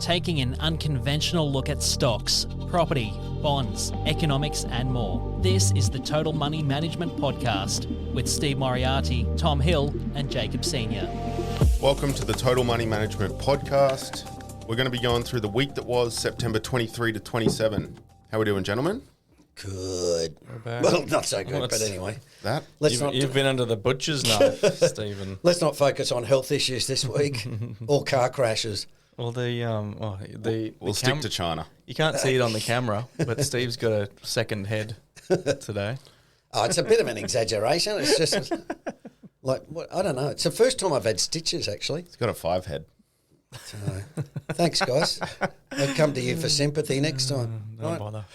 taking an unconventional look at stocks, property, bonds, economics, and more. This is the Total Money Management Podcast with Steve Moriarty, Tom Hill, and Jacob Senior. Welcome to the Total Money Management Podcast. We're going to be going through the week that was September 23 to 27. How are we doing, gentlemen? Good. Well, not so good, but anyway. You've been under the butcher's knife, Stephen. Let's not focus on health issues this week or car crashes. Well, We'll stick to China. You can't see it on the camera, but Steve's got a second head today. Oh, it's a bit of an exaggeration. It's just I don't know. It's the first time I've had stitches, actually. It's got a 5 head. So, thanks, guys. I'll come to you for sympathy next time. Don't bother.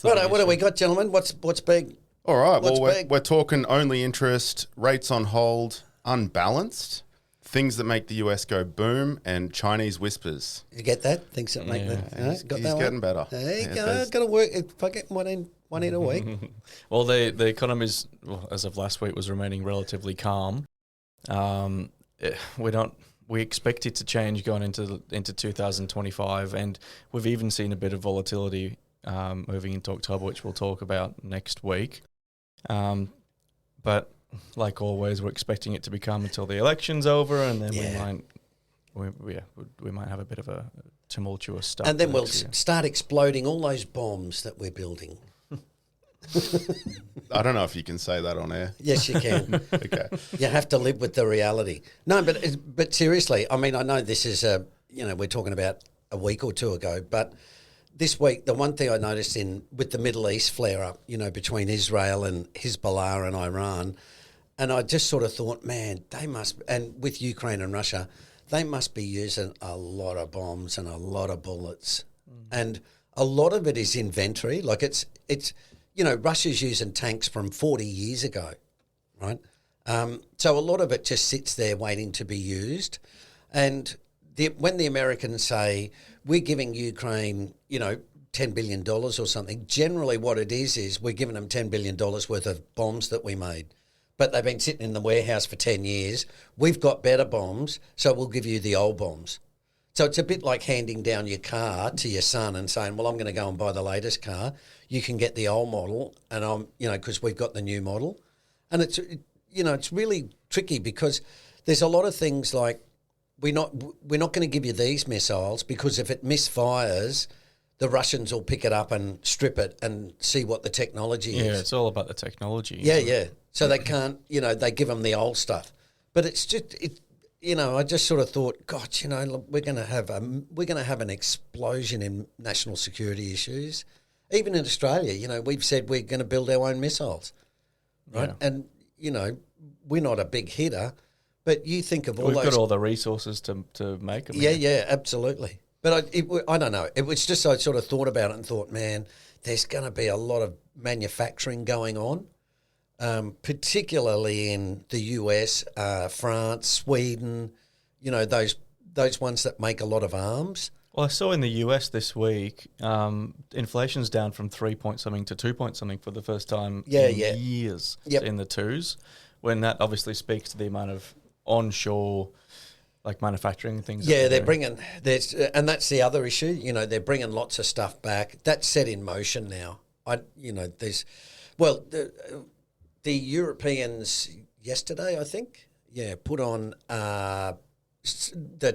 Right, what do we got, gentlemen? What's big? All right, we're talking only interest, rates on hold, unbalanced, things that make the US go boom, and Chinese whispers. You get that? Things that make He's getting better. Hey, got to work. If I get one in a week. Well, the economy's, as of last week, was remaining relatively calm. We expect it to change going into 2025, and we've even seen a bit of volatility moving into October, which we'll talk about next week. But like always, we're expecting it to be calm until the election's over, and then we might have a bit of a tumultuous start. And then we'll start exploding all those bombs that we're building. I don't know if you can say that on air. Yes, you can. Okay. You have to live with the reality. No, but seriously, I mean, I know this is we're talking about a week or two ago, but this week, the one thing I noticed with the Middle East flare up, between Israel and Hezbollah and Iran, and I just sort of thought, man, they must, and with Ukraine and Russia, they must be using a lot of bombs and a lot of bullets, and a lot of it is inventory. Like it's. Russia's using tanks from 40 years ago, right? So a lot of it just sits there waiting to be used. And when the Americans say, we're giving Ukraine, $10 billion or something, generally what it is we're giving them $10 billion worth of bombs that we made. But they've been sitting in the warehouse for 10 years. We've got better bombs, so we'll give you the old bombs. So it's a bit like handing down your car to your son and saying, well, I'm going to go and buy the latest car. You can get the old model, and because we've got the new model. And it's really tricky because there's a lot of things like we're not going to give you these missiles because if it misfires, the Russians will pick it up and strip it and see what the technology is. Yeah, it's all about the technology. Yeah. So they can't, they give them the old stuff. But it's just, I just sort of thought, God, we're going to have an explosion in national security issues. Even in Australia, we've said we're going to build our own missiles, right? Yeah. And we're not a big hitter, but you think of we've got all the resources to make them. Yeah, absolutely. But I don't know. It was just I sort of thought about it and thought, man, there's going to be a lot of manufacturing going on. Particularly in the US, France, Sweden, those ones that make a lot of arms. Well, I saw in the US this week, inflation's down from 3 point something to 2 point something for the first time in years in the twos, when that obviously speaks to the amount of onshore manufacturing things. Yeah, they're bringing, and that's the other issue, they're bringing lots of stuff back. That's set in motion now. The Europeans yesterday, I think, put on the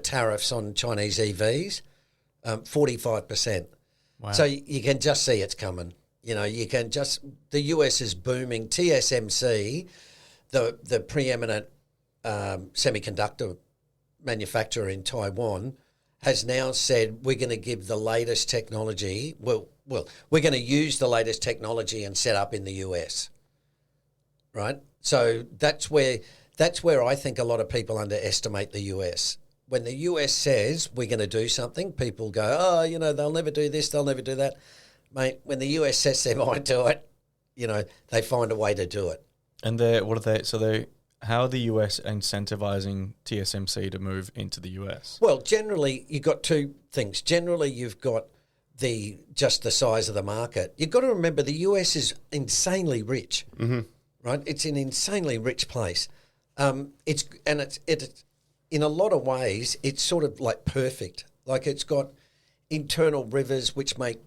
tariffs on Chinese EVs, 45%. Wow. So you can just see it's coming. The US is booming. TSMC, the preeminent semiconductor manufacturer in Taiwan, has now said we're going to give the latest technology. Well, we're going to use the latest technology and set up in the US. Right, so that's where I think a lot of people underestimate the US. When the US says we're going to do something, people go, oh, they'll never do this, they'll never do that. Mate, when the US sets their mind to it, they find a way to do it. And how are the US incentivizing TSMC to move into the US? Well, generally you've got two things. Generally you've got just the size of the market. You've got to remember the US is insanely rich. Mm-hmm. Right, it's an insanely rich place. It's in a lot of ways, it's sort of like perfect. Like it's got internal rivers which make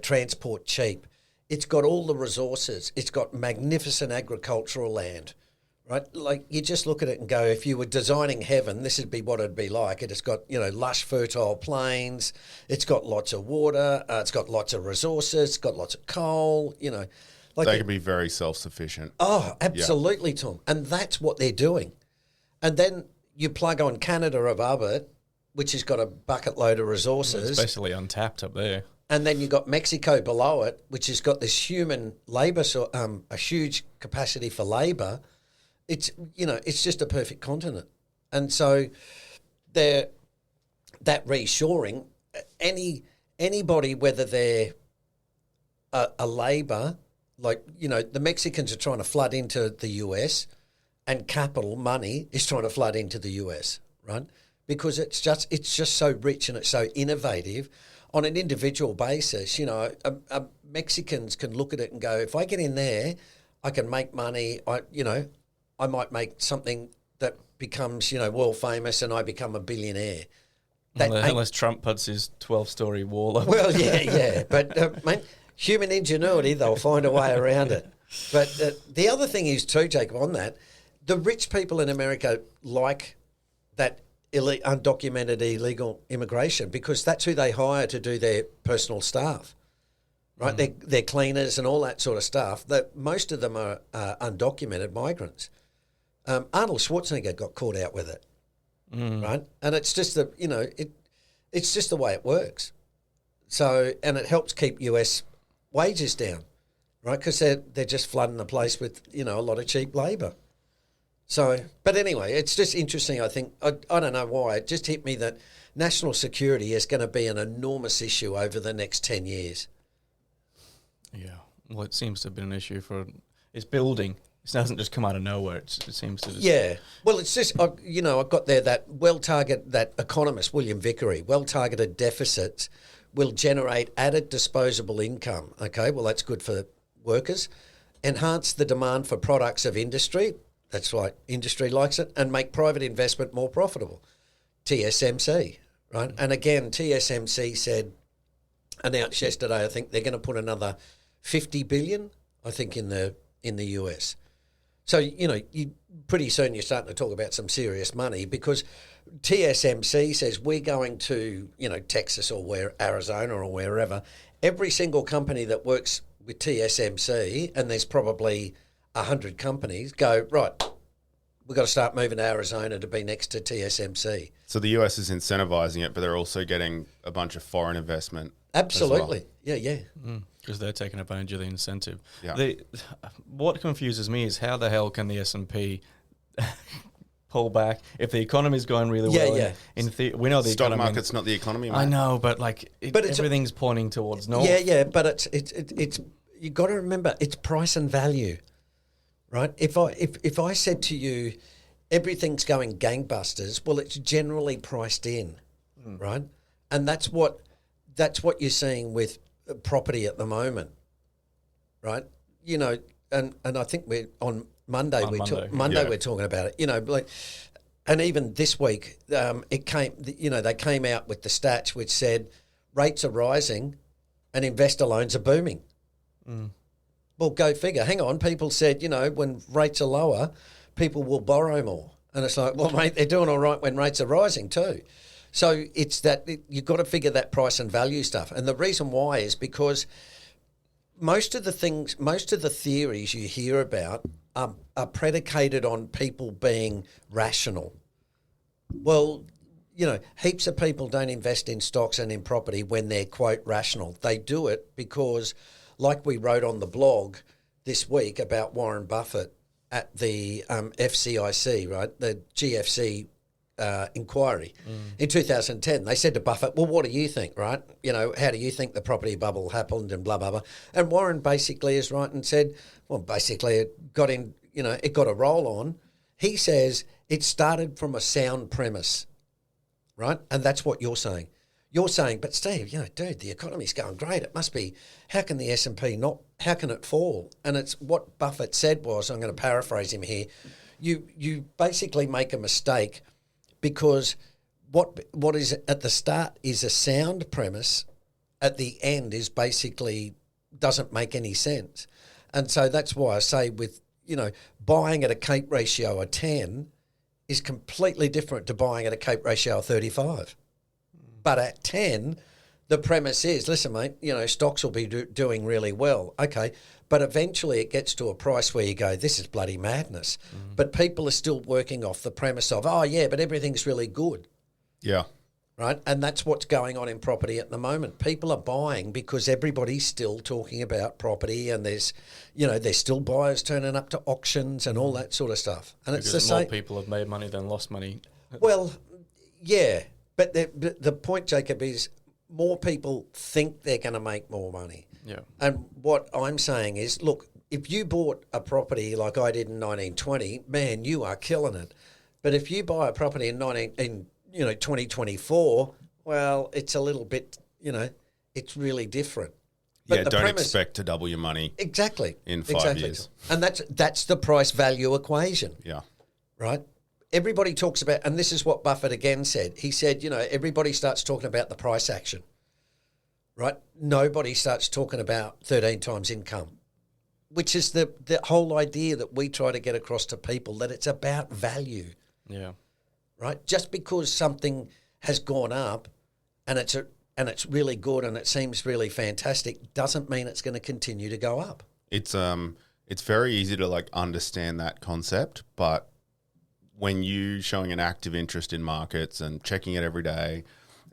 transport cheap. It's got all the resources. It's got magnificent agricultural land, right? Like you just look at it and go, if you were designing heaven, this would be what it'd be like. It's got, lush, fertile plains. It's got lots of water. It's got lots of resources. It's got lots of coal, They can be very self-sufficient. Oh, absolutely, Tom. And that's what they're doing. And then you plug on Canada above it, which has got a bucket load of resources. It's basically untapped up there. And then you've got Mexico below it, which has got this human labour, a huge capacity for labour. It's just a perfect continent. And so that reshoring, anybody, whether they're a labour, the Mexicans are trying to flood into the US, and capital money is trying to flood into the US, right? Because it's just so rich and it's so innovative. On an individual basis, Mexicans can look at it and go, if I get in there, I can make money. I might make something that becomes, world famous, and I become a billionaire. Unless Trump puts his 12-story wall up. Well, yeah. But, mate, human ingenuity, they'll find a way around it. But the other thing is too, Jacob, on that, the rich people in America like that undocumented illegal immigration because that's who they hire to do their personal staff, right? They're cleaners and all that sort of stuff. That most of them are undocumented migrants. Arnold Schwarzenegger got caught out with it, right? And it's just it's just the way it works. So, and it helps keep US wages down, right? Because they're just flooding the place with a lot of cheap labour. So, but anyway, it's just interesting, I think. I don't know why. It just hit me that national security is going to be an enormous issue over the next 10 years. Yeah. Well, it seems to have been an issue it's building. It doesn't just come out of nowhere. It seems to just... Yeah. Well, it's just, I got there that that economist, William Vickery, well-targeted deficits will generate added disposable income. Okay, well, that's good for workers. Enhance the demand for products of industry. That's right, industry likes it, and make private investment more profitable. TSMC, right? And again, TSMC announced yesterday, I think they're going to put another $50 billion, I think, in the US. So, you pretty soon you're starting to talk about some serious money because TSMC says we're going to, Texas or Arizona or wherever, every single company that works with TSMC, and there's probably 100 companies, go, right, we've got to start moving to Arizona to be next to TSMC. So the US is incentivizing it, but they're also getting a bunch of foreign investment. Absolutely. Well. Yeah. Because they're taking advantage of the incentive. Yeah. What confuses me is how the hell can the S&P pull back if the economy's going really well? Yeah. We know the stock economy, market's not the economy, mate. I know, but everything's pointing towards north. Yeah, but it's you got to remember it's price and value. Right? If I said to you, everything's going gangbusters, well, it's generally priced in, right? And that's what you're seeing with property at the moment, right? And I think we're on Monday. We're talking about it. And even this week, they came out with the stats which said rates are rising, and investor loans are booming. Well, go figure. Hang on. People said, when rates are lower, people will borrow more. And it's like, well, mate, they're doing all right when rates are rising too. So it's that you've got to figure that price and value stuff. And the reason why is because most of the theories you hear about are predicated on people being rational. Well, heaps of people don't invest in stocks and in property when they're, quote, rational. They do it because, like we wrote on the blog this week about Warren Buffett at the FCIC, right, the GFC inquiry in 2010, they said to Buffett, well, what do you think, right? How do you think the property bubble happened and blah, blah, blah. And Warren basically is right and said, well, basically it got a roll on. He says it started from a sound premise, right? And that's what you're saying. You're saying, but Steve, dude, the economy's going great. It must be, how can the S&P how can it fall? And it's what Buffett said was, I'm going to paraphrase him here, you basically make a mistake because what is at the start is a sound premise, at the end is basically doesn't make any sense. And so that's why I say with, buying at a CAPE ratio of 10 is completely different to buying at a CAPE ratio of 35. But at 10, the premise is, listen, mate, stocks will be doing really well. Okay, but eventually it gets to a price where you go, this is bloody madness. But people are still working off the premise of, oh, yeah, but everything's really good. Yeah. Right? And that's what's going on in property at the moment. People are buying because everybody's still talking about property, and there's still buyers turning up to auctions and all that sort of stuff. And because it's the more same. people have made money than lost money. Well, yeah. But the point, Jacob, is more people think they're going to make more money. Yeah. And what I'm saying is, look, if you bought a property like I did in 1920, man, you are killing it. But if you buy a property in 2024, well, it's a little bit, it's really different. But Don't expect to double your money. Exactly. In 5 years. And that's the price value equation. Yeah. Right? Everybody talks about, and this is what Buffett again said. He said, everybody starts talking about the price action. Right? Nobody starts talking about 13 times income, which is the whole idea that we try to get across to people, that it's about value. Yeah. Right? Just because something has gone up and it's really good and it seems really fantastic doesn't mean it's going to continue to go up. It's very easy to understand that concept, but when you showing an active interest in markets and checking it every day,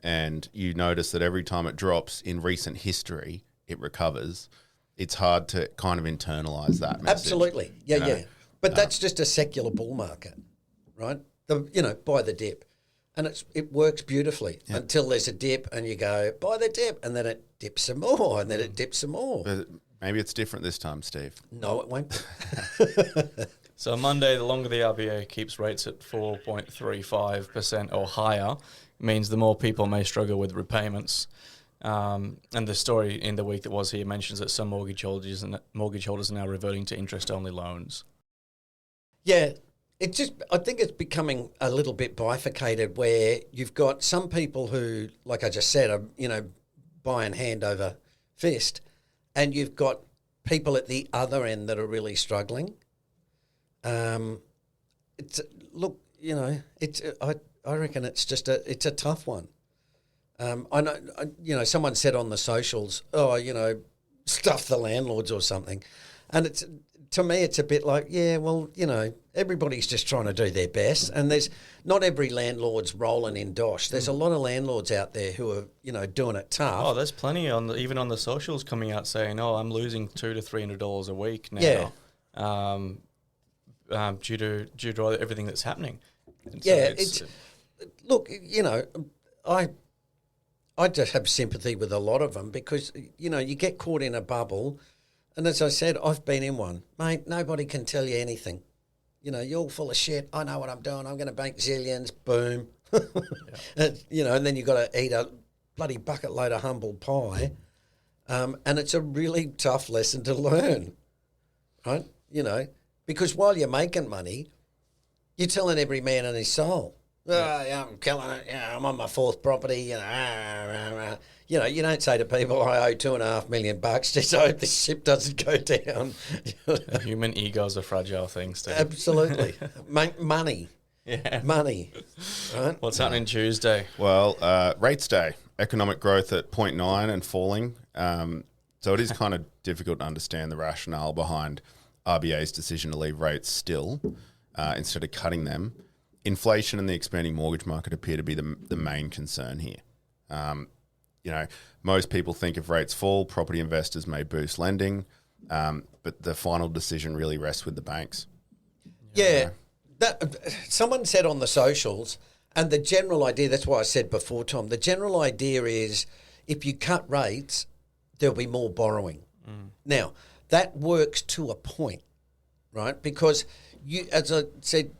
and you notice that every time it drops in recent history, it recovers, it's hard to kind of internalize that message. Absolutely. Yeah. But that's just a secular bull market, right? Buy the dip. And it works beautifully until there's a dip and you go, buy the dip, and then it dips some more, and then it dips some more. But maybe it's different this time, Steve. No, it won't be. So on Monday, the longer the RBA keeps rates at 4.35% or higher, means the more people may struggle with repayments. And the story in the week that was here mentions that some mortgage holders are now reverting to interest-only loans. Yeah. I think it's becoming a little bit bifurcated, where you've got some people who, like I just said, are, buying hand over fist, and you've got people at the other end that are really struggling. I reckon it's a tough one. I know, someone said on the socials, stuff the landlords or something, and to me, it's a bit like, everybody's just trying to do their best, and there's not every landlord's rolling in dosh. There's a lot of landlords out there who are, doing it tough. Oh, there's plenty even on the socials coming out saying, I'm losing $200 to $300 a week now. Yeah. Due to everything that's happening. And yeah, look, I just have sympathy with a lot of them, because, you get caught in a bubble. And as I said, I've been in one. Mate, nobody can tell you anything. You're all full of shit. I know what I'm doing. I'm going to bank zillions. Boom. And then you've got to eat a bloody bucket load of humble pie. And it's a really tough lesson to learn, right? Because while you're making money, you're telling every man in his soul, I'm killing it. I'm on my fourth property. You don't say to people, I owe $2.5 million. Just hope this ship doesn't go down. Human egos are fragile things, too. Absolutely. Money. Yeah. Money. Right? What's happening Tuesday? Well, rates day, economic growth at 0.9 and falling. So it is kind of difficult to understand the rationale behind RBA's decision to leave rates still instead of cutting them. Inflation and the expanding mortgage market appear to be the main concern here. Most people think if rates fall, property investors may boost lending, but the final decision really rests with the banks. Yeah. Someone said on the socials, and the general idea, that's why I said before, Tom, the general idea is if you cut rates, there'll be more borrowing. Now, that works to a point, right? Because as I said,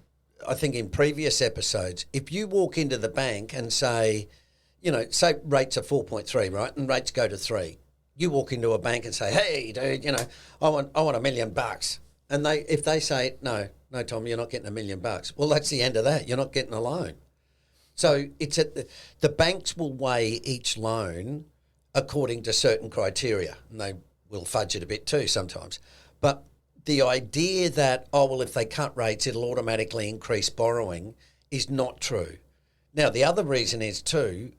I think in previous episodes, if you walk into the bank and say, say rates are 4.3, right, and rates go to 3, you walk into a bank and say, hey, dude, I want $1 million, and if they say no, Tom, you're not getting $1 million, well, that's the end of that. You're not getting a loan. So it's the banks will weigh each loan according to certain criteria, and they will fudge it a bit too sometimes. But the idea that, if they cut rates, it'll automatically increase borrowing is not true. Now, the other reason is too,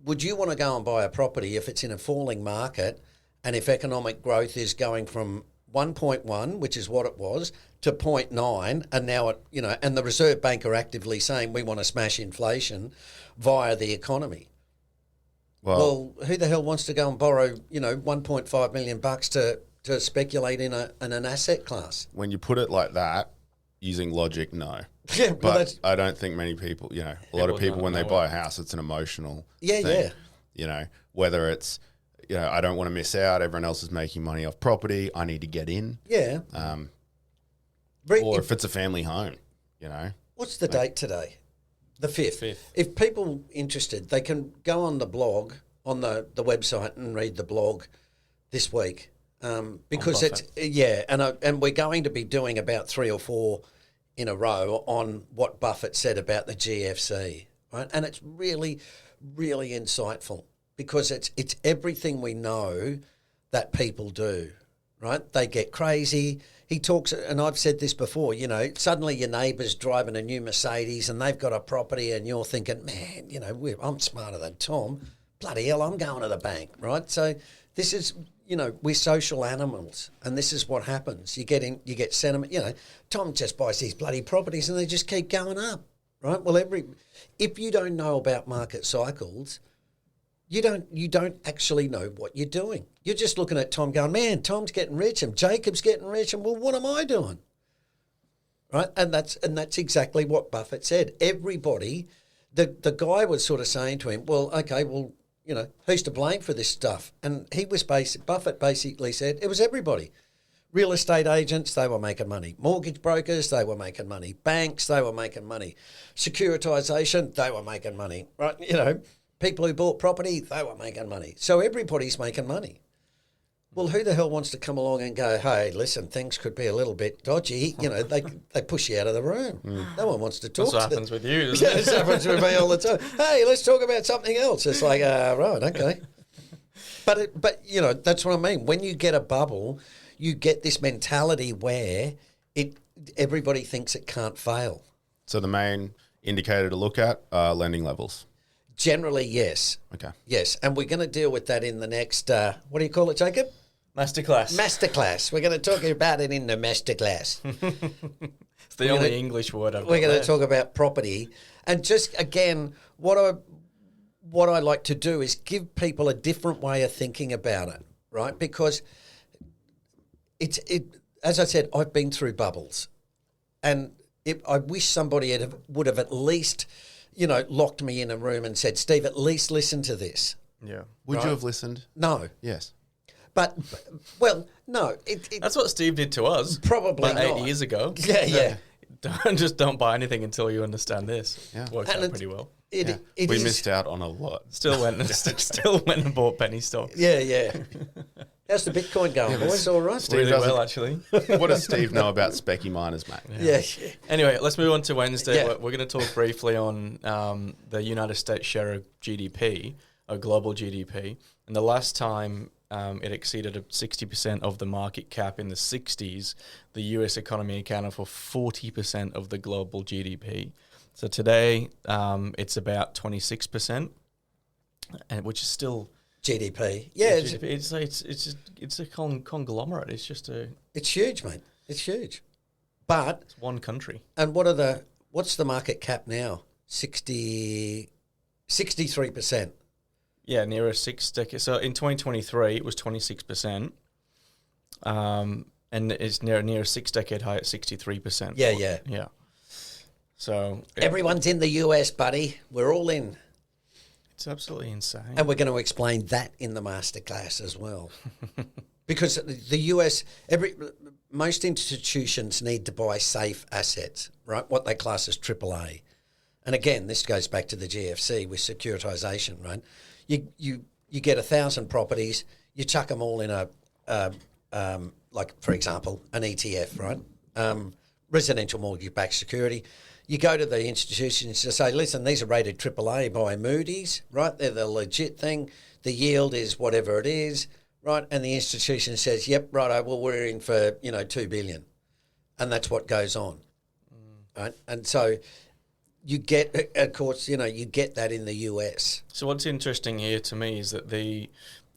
would you want to go and buy a property if it's in a falling market and if economic growth is going from 1.1, which is what it was, to 0.9, and now and the Reserve Bank are actively saying we want to smash inflation via the economy. Well, who the hell wants to go and borrow, $1.5 million to speculate in an asset class? When you put it like that, using logic, no. Yeah, but I don't think many people, a lot of people when they buy a house, it's an emotional thing. Whether it's, I don't want to miss out. Everyone else is making money off property. I need to get in. Yeah. Or if it's a family home, What's the date today? The 5th. If people interested, they can go on the blog, on the website and read the blog this week. Because and we're going to be doing about 3 or 4 in a row on what Buffett said about the GFC, right? And it's really, really insightful because it's everything we know that people do, right? They get crazy. He talks, and I've said this before, suddenly your neighbour's driving a new Mercedes and they've got a property and you're thinking, man, I'm smarter than Tom. Bloody hell, I'm going to the bank, right? So this is, we're social animals, and this is what happens. You get sentiment. Tom just buys these bloody properties, and they just keep going up, right? Well, if you don't know about market cycles, you don't actually know what you're doing. You're just looking at Tom, going, man, Tom's getting rich, and Jacob's getting rich, and well, what am I doing, right? And that's exactly what Buffett said. Everybody, the guy was sort of saying to him, well, okay, well, who's to blame for this stuff? And Buffett basically said it was everybody. Real estate agents, they were making money. Mortgage brokers, they were making money. Banks, they were making money. Securitization, they were making money. Right? People who bought property, they were making money. So everybody's making money. Well, who the hell wants to come along and go, hey, listen, things could be a little bit dodgy. They push you out of the room. No one wants to talk. That's what happens with you, Yeah, this happens with me all the time. Hey, let's talk about something else. It's like, right, okay. But that's what I mean. When you get a bubble, you get this mentality where everybody thinks it can't fail. So the main indicator to look at are lending levels. Generally, yes. Okay. Yes, and we're going to deal with that in the next, what do you call it, Jacob? Masterclass. We're going to talk about it in the masterclass. It's the only English word I've got. We're going to talk about property. And just, again, what I like to do is give people a different way of thinking about it, right? Because as I said, I've been through bubbles. And I wish somebody would have at least, locked me in a room and said, Steve, at least listen to this. Yeah. Would you have listened? No. Yes. But no. That's what Steve did to us. Probably about 8 years ago. Yeah. Don't buy anything until you understand this. Yeah. Works out pretty well. We missed out on a lot. Still went and bought penny stocks. Yeah. How's the Bitcoin going, boys? All right? Really well, actually. What does Steve know about specky miners, mate? Yeah. Anyway, let's move on to Wednesday. Yeah. We're going to talk briefly on the United States share of GDP, or global GDP. And the last time it exceeded 60% of the market cap in the 60s, the US economy accounted for 40% of the global GDP. So today, it's about 26%, which is still GDP. Yeah, it's a conglomerate. It's just it's huge, mate. It's huge, but it's one country. And what's the market cap now? 63%. Yeah, near a 6 decade. So in 2023, it was 26%, and it's near a 6 decade high at 63%. Yeah. So everyone's in the US, buddy. We're all in. It's absolutely insane. And we're going to explain that in the masterclass as well. Because the US, most institutions need to buy safe assets, right? What they class as AAA. And again, this goes back to the GFC with securitization, right? You get 1,000 properties, you chuck them all in like, for example, an ETF, right? Residential mortgage-backed security. You go to the institutions to say, listen, these are rated AAA by Moody's, right? They're the legit thing. The yield is whatever it is, right? And the institution says, yep, righto, well, we're in for, $2 billion. And that's what goes on, right? And so you get, of course, you get that in the US. So what's interesting here to me is that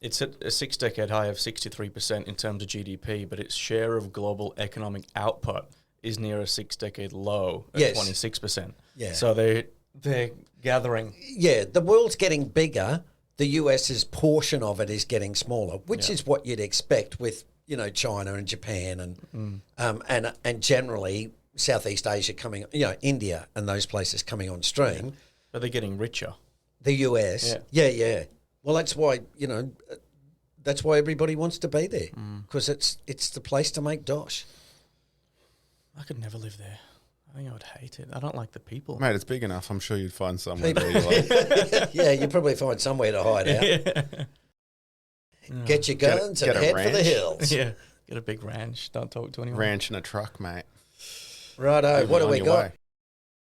it's at a 6-decade high of 63% in terms of GDP, but its share of global economic output is near a 6-decade low at 26%. Yeah. So they're gathering. Yeah, the world's getting bigger. The US's portion of it is getting smaller, which is what you'd expect with China and Japan and generally Southeast Asia coming, India and those places coming on stream. Yeah. But they're getting richer. The US, yeah. Well, that's why that's why everybody wants to be there, because it's the place to make dosh. I could never live there. I think I would hate it. I don't like the people. Mate, it's big enough. I'm sure you'd find somewhere that you like. Yeah, you'd probably find somewhere to hide out. Get your guns and head for the hills. Yeah, get a big ranch. Don't talk to anyone. Ranch in a truck, mate. Righto, what do we got? Way.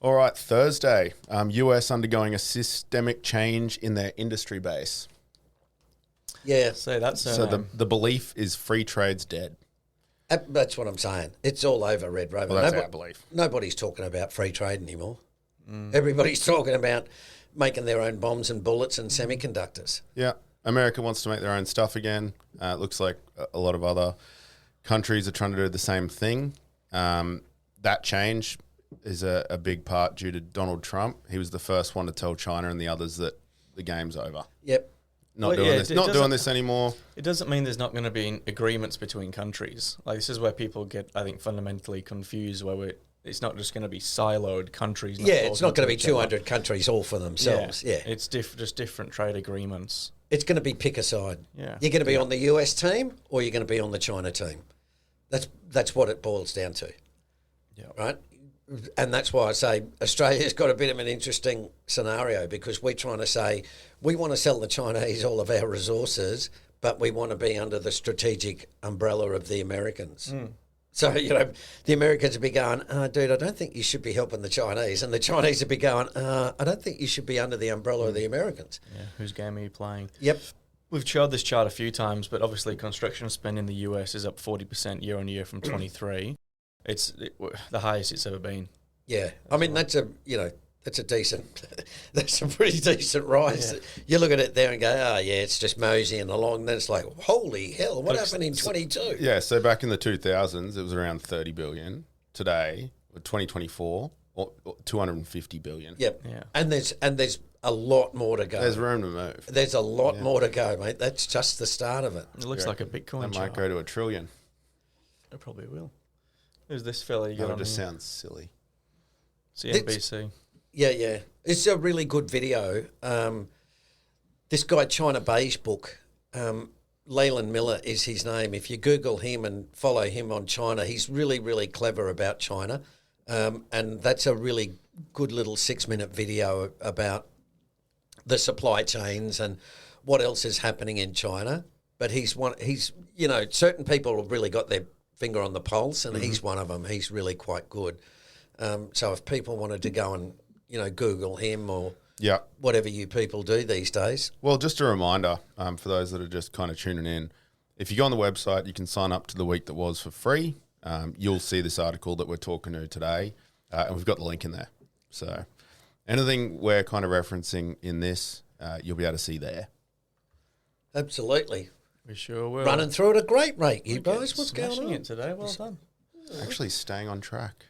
All right, Thursday, US undergoing a systemic change in their industry base. Yeah. So that's so the belief is free trade's dead. That's what I'm saying. It's all over, Red Rover. Well, that's our belief. Nobody's talking about free trade anymore. Everybody's talking about making their own bombs and bullets and semiconductors. Yeah. America wants to make their own stuff again. It looks like a lot of other countries are trying to do the same thing. That change is a big part due to Donald Trump. He was the first one to tell China and the others that the game's over. Yep. Not doing this anymore. It doesn't mean there's not going to be agreements between countries. Like, this is where people get, I think, fundamentally confused, where it's not just going to be siloed countries. It's not going to be 200 countries all for themselves. Yeah. It's just different trade agreements. It's going to be pick a side. Yeah. You're going to be on the US team or you're going to be on the China team. That's what it boils down to. Yeah. Right? And that's why I say Australia's got a bit of an interesting scenario, because we're trying to say we want to sell the Chinese all of our resources, but we want to be under the strategic umbrella of the Americans. So, the Americans would be going, dude, I don't think you should be helping the Chinese. And the Chinese would be going, I don't think you should be under the umbrella of the Americans. Yeah, whose game are you playing? Yep. We've showed this chart a few times, but obviously construction spend in the US is up 40% year on year from 23. It's the highest it's ever been. Yeah. I mean, that's a decent, that's a pretty decent rise. Yeah. You look at it there and go, it's just moseying along. Then it's like, holy hell, what happened in 22? Yeah, so back in the 2000s, it was around 30 billion. Today, 2024, 250 billion. Yep. Yeah. And there's a lot more to go. There's room to move. There's a lot more to go, mate. That's just the start of it. It looks like a Bitcoin That might go to $1 trillion. It probably will. Who's this fella you got That on just here? sounds silly. CNBC. Yeah. It's a really good video. This guy, China Beige Book, Leland Miller is his name. If you Google him and follow him on China, he's really, really clever about China. And that's a really good little 6-minute video about the supply chains and what else is happening in China. But he's certain people have really got their finger on the pulse, and he's one of them. He's really quite good. So if people wanted to go and, Google him or whatever you people do these days. Well, just a reminder for those that are just kind of tuning in, if you go on the website, you can sign up to the week that was for free. You'll see this article that we're talking to today, and we've got the link in there. So anything we're kind of referencing in this, you'll be able to see there. Absolutely. We sure will. Running through at a great rate, you guys. What's going on? Smashing it today. Well done. Actually staying on track.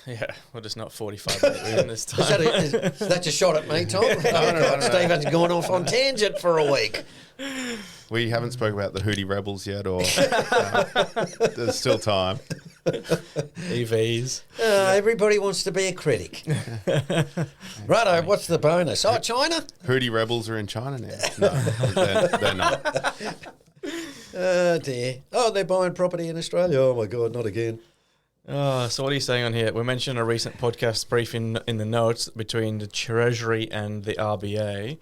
Yeah, we're just not 45 minutes this time. Is that a shot at me, Tom? No. Stephen's gone off on tangent for a week. We haven't spoke about the Houthi rebels yet, or there's still time. EVs. Everybody wants to be a critic. Righto, what's the bonus? Oh, China? Houthi rebels are in China now. No, they're not. Oh, dear. Oh, they're buying property in Australia. Oh, my God, not again. So what are you saying on here? We mentioned a recent podcast briefing in the notes between the Treasury and the RBA.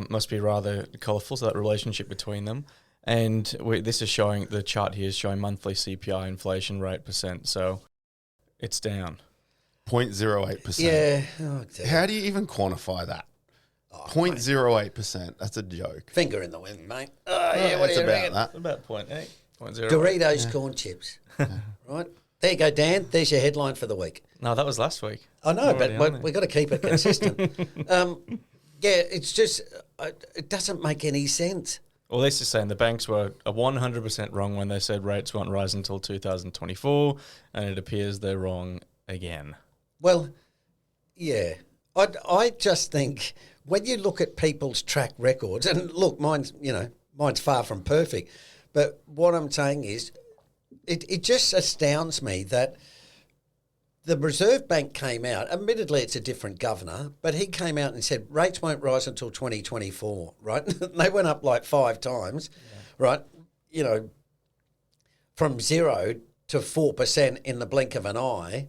Must be rather colourful, so that relationship between them. And this is showing, the chart here is showing monthly CPI inflation rate percent, so it's down. 0.08%. Yeah. Oh, dear. How do you even quantify that? 0.08%. That's a joke. Finger in the wind, mate. Oh, yeah, what it's do you about reckon? that. About 0.8, 0.08. Doritos corn chips. Right? There you go, Dan. There's your headline for the week. No, that was last week. I know, but we've got to keep it consistent. It's just, it doesn't make any sense. Well, this is saying the banks were 100% wrong when they said rates won't rise until 2024, and it appears they're wrong again. Well, yeah. I just think when you look at people's track records, and look, mine's far from perfect, but what I'm saying is it just astounds me that the Reserve Bank came out, admittedly it's a different governor, but he came out and said rates won't rise until 2024, right? They went up like 5 times, right? You know, from 0 to 4% in the blink of an eye.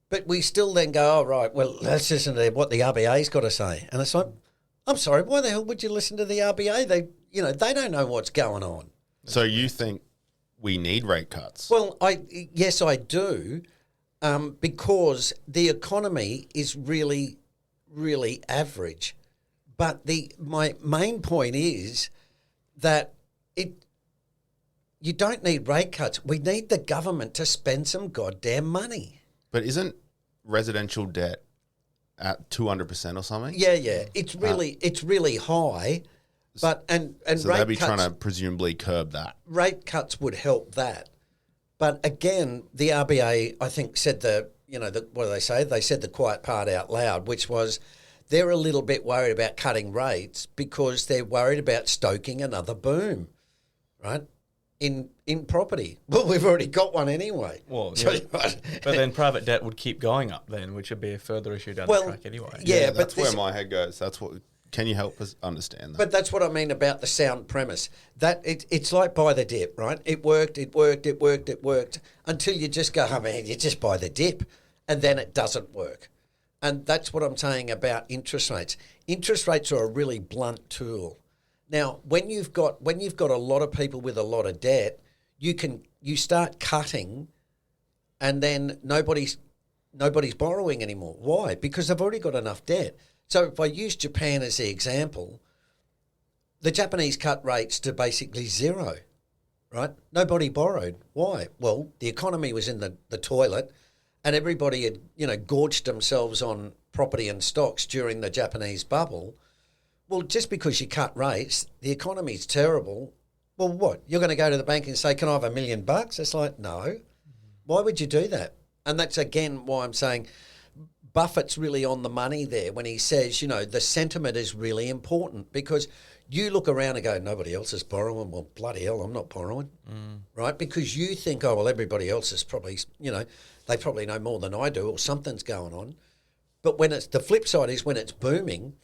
But we still then go, oh, right, well, let's listen to what the RBA's got to say. And it's like, I'm sorry, why the hell would you listen to the RBA? They don't know what's going on. So you think we need rate cuts? Well, yes, I do. Because the economy is really, really average. But my main point is that you don't need rate cuts. We need the government to spend some goddamn money. But isn't residential debt at 200% or something? Yeah. It's really high. But and so rate they'd be cuts, trying to presumably curb that. Rate cuts would help that. But again, the RBA, I think, said what do they say? They said the quiet part out loud, which was they're a little bit worried about cutting rates because they're worried about stoking another boom, right, in property. Well, we've already got one anyway. Well, yeah. But then private debt would keep going up then, which would be a further issue down the track anyway. Yeah, that's where my head goes. That's what. Can you help us understand that? But that's what I mean about the sound premise. That it's like buy the dip, right? It worked until you just go, oh man, you just buy the dip, and then it doesn't work. And that's what I'm saying about interest rates. Interest rates are a really blunt tool. Now, when you've got a lot of people with a lot of debt, you start cutting, and then nobody's borrowing anymore. Why? Because they've already got enough debt. So if I use Japan as the example, the Japanese cut rates to basically 0, right? Nobody borrowed. Why? Well, the economy was in the toilet, and everybody had, gorged themselves on property and stocks during the Japanese bubble. Well, just because you cut rates, the economy's terrible. Well, what? You're going to go to the bank and say, can I have $1 million? It's like, no. Why would you do that? And that's, again, why I'm saying Buffett's really on the money there when he says, the sentiment is really important, because you look around and go, nobody else is borrowing. Well, bloody hell, I'm not borrowing, right? Because you think, oh, well, everybody else is probably, they probably know more than I do, or something's going on. But when the flip side is when it's booming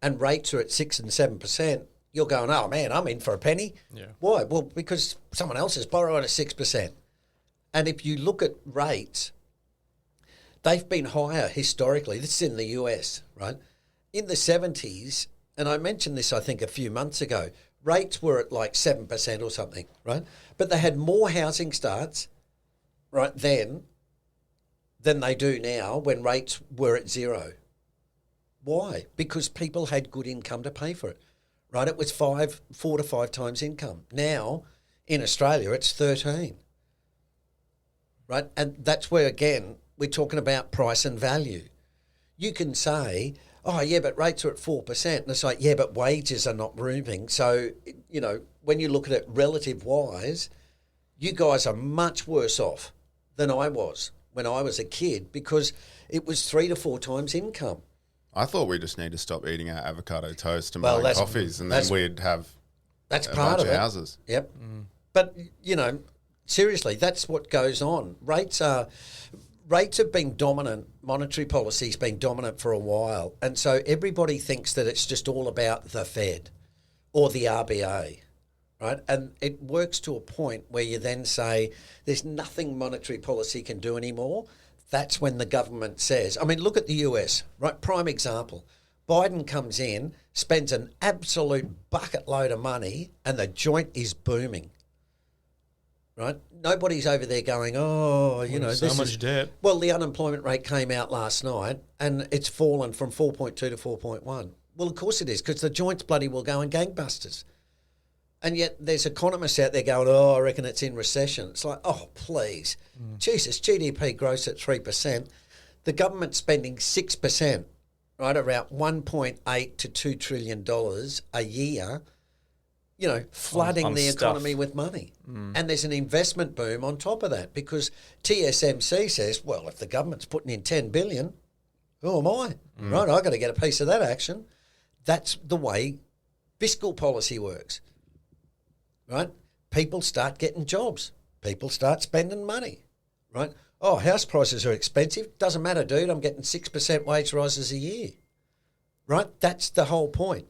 and rates are at 6 and 7%, you're going, oh, man, I'm in for a penny. Yeah. Why? Well, because someone else is borrowing at 6%. And if you look at rates, they've been higher historically. This is in the US, right? In the 70s, and I mentioned this, I think, a few months ago, rates were at like 7% or something, right? But they had more housing starts, right, then than they do now when rates were at 0. Why? Because people had good income to pay for it, right? It was 4 to 5 times income. Now, in Australia, it's 13, right? And that's where, again, we're talking about price and value. You can say, oh, yeah, but rates are at 4%. And it's like, yeah, but wages are not moving. So, when you look at it relative wise, you guys are much worse off than I was when I was a kid, because it was 3 to 4 times income. I thought we just need to stop eating our avocado toast and buying coffees, and then we'd have a part bunch of it. houses. Yep. But, seriously, that's what goes on. Rates have been dominant. Monetary policy's been dominant for a while. And so everybody thinks that it's just all about the Fed or the RBA, right? And it works to a point where you then say there's nothing monetary policy can do anymore. That's when the government says, I mean, look at the US, right? Prime example. Biden comes in, spends an absolute bucket load of money, and the joint is booming. right? Nobody's over there going, oh, you know, so much debt. Well, the unemployment rate came out last night and it's fallen from 4.2 to 4.1. Well, of course it is, because the joints bloody will go in gangbusters. And yet there's economists out there going, oh, I reckon it's in recession. It's like, oh, please. Jesus, GDP growth at 3%. The government's spending 6%, right, around $1.8 to $2 trillion a year, you know, flooding the economy with money. And there's an investment boom on top of that, because TSMC says, well, if the government's putting in $10 billion, who am I? Right, I've got to get a piece of that action. That's the way fiscal policy works, right? People start getting jobs. People start spending money, right? Oh, house prices are expensive. Doesn't matter, dude. I'm getting 6% wage rises a year, right? That's the whole point.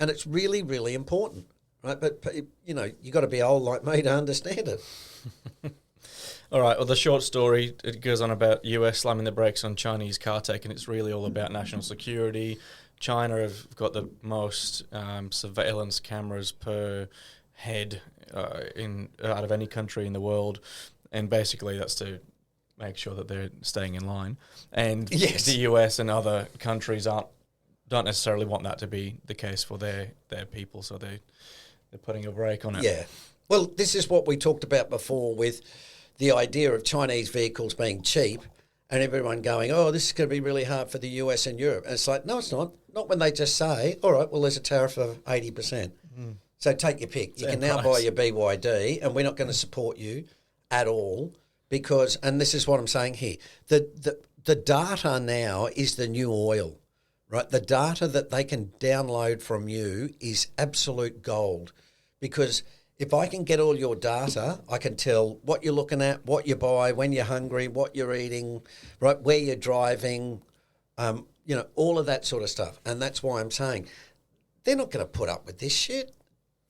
And it's really, really important, right? But you know, you got to be old like me to understand it. All right, well, the short story, it goes on about US slamming the brakes on Chinese car tech, and it's really all about national security. China have got the most surveillance cameras per head out of any country in the world, and basically that's to make sure that they're staying in line. And Yes. the US and other countries don't necessarily want that to be the case for their people, so they're putting a brake on it. Yeah. Well, this is what we talked about before with the idea of Chinese vehicles being cheap and everyone going, oh, this is going to be really hard for the US and Europe. And it's like, no, it's not. Not when they just say, all right, well, there's a tariff of 80%. So take your pick. You can now buy your BYD and we're not going to support you at all because, and this is what I'm saying here, the data now is the new oil, right? The data that they can download from you is absolute gold, because if I can get all your data, I can tell what you're looking at, what you buy, when you're hungry, what you're eating, right, where you're driving, you know, all of that sort of stuff. And that's why I'm saying they're not going to put up with this shit.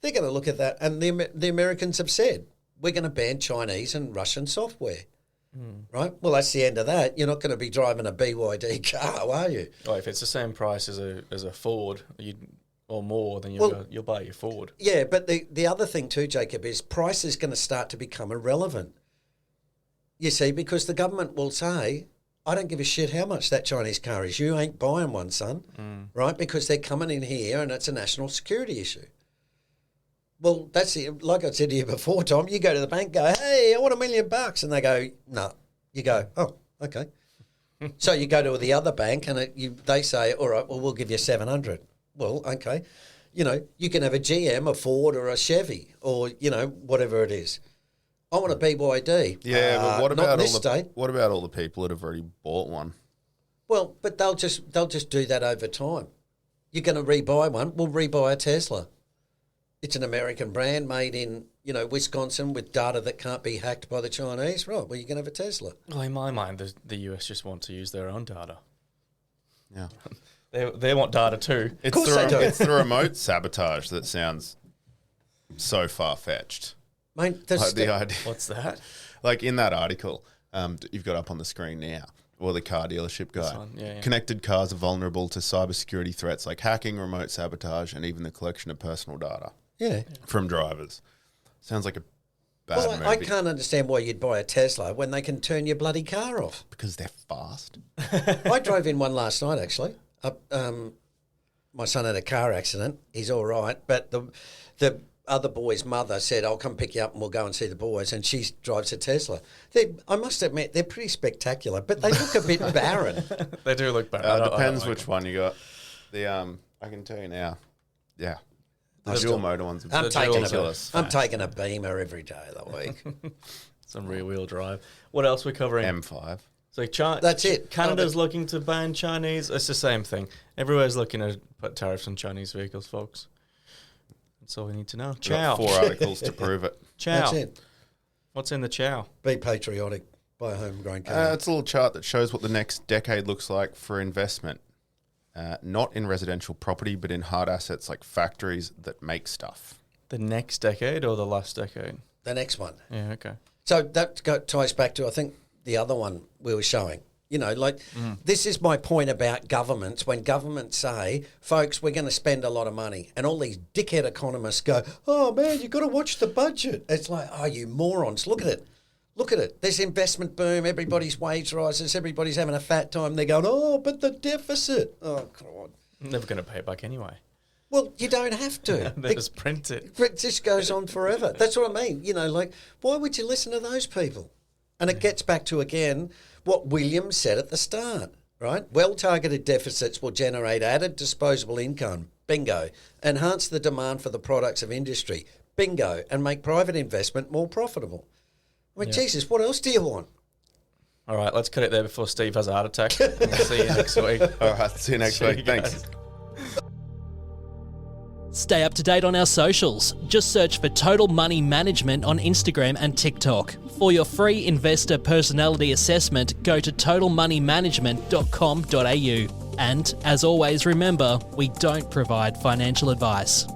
They're going to look at that. And the Americans have said, we're going to ban Chinese and Russian software, right? Well, that's the end of that. You're not going to be driving a BYD car, are you? Oh, if it's the same price as a Ford, or more, then you'll buy your Ford. Yeah, but the other thing too, Jacob, is price is going to start to become irrelevant. You see, because the government will say, I don't give a shit how much that Chinese car is. You ain't buying one, son, right? Because they're coming in here and it's a national security issue. Well, that's it. Like I said to you before, Tom, you go to the bank, go, hey, I want $1 million. And they go, no. You go, oh, okay. So you go to the other bank and they say, all right, well, we'll give you 700. Well, okay. You know, you can have a GM, a Ford or a Chevy or, you know, whatever it is. I want a BYD. Yeah, but what about all the people that have already bought one? Well, but they'll just do that over time. You're going to rebuy one, we'll rebuy a Tesla. It's an American brand made in, you know, Wisconsin with data that can't be hacked by the Chinese. Right, well, you can have a Tesla. Well, in my mind, the US just want to use their own data. Yeah. They want data too. Of course they do. It's the remote sabotage that sounds so far-fetched. Mate, The idea. What's that? Like in that article, you've got up on the screen now, or the car dealership guy. Yeah. Connected cars are vulnerable to cybersecurity threats like hacking, remote sabotage, and even the collection of personal data. Yeah. From drivers. Sounds like a bad Well, movie. I can't understand why you'd buy a Tesla when they can turn your bloody car off. Because they're fast. I drove in one last night, actually. My son had a car accident. He's all right. But the other boy's mother said, I'll come pick you up and we'll go and see the boys. And she drives a Tesla. I must admit, they're pretty spectacular, but they look a bit barren. They do look barren. Depends which one you got. I can tell you now. Yeah. The dual motor ones are ridiculous. I'm taking a Beamer every day of the week. Some rear-wheel drive. What else we're covering? M5. So That's it. Canada's looking to ban Chinese. It's the same thing. Everywhere's looking to put tariffs on Chinese vehicles, folks. That's all we need to know. Chow. 4 articles to prove it. Chow. That's it. What's in the chow? Be patriotic. Buy a homegrown car. It's a little chart that shows what the next decade looks like for investment. Not in residential property, but in hard assets like factories that make stuff. The next decade or the last decade? The next one. Yeah, okay. So that ties back to, I think, the other one we were showing. You know, like this is my point about governments. When governments say, folks, we're going to spend a lot of money, and all these dickhead economists go, oh man, you've got to watch the budget. It's like, oh, you morons, look at it. Look at it. There's investment boom. Everybody's wage rises. Everybody's having a fat time. They're going, oh, but the deficit. Oh, God. Never going to pay it back anyway. Well, you don't have to. They just print it. It just goes on forever. That's what I mean. You know, like, why would you listen to those people? And it gets back to, again, what Williams said at the start, right? Well-targeted deficits will generate added disposable income. Bingo. Enhance the demand for the products of industry. Bingo. And make private investment more profitable. I mean, Jesus, what else do you want? All right, let's cut it there before Steve has a heart attack. We'll see you next week. All right, see you next week. Thanks. Stay up to date on our socials. Just search for Total Money Management on Instagram and TikTok. For your free investor personality assessment, go to totalmoneymanagement.com.au. And as always, remember, we don't provide financial advice.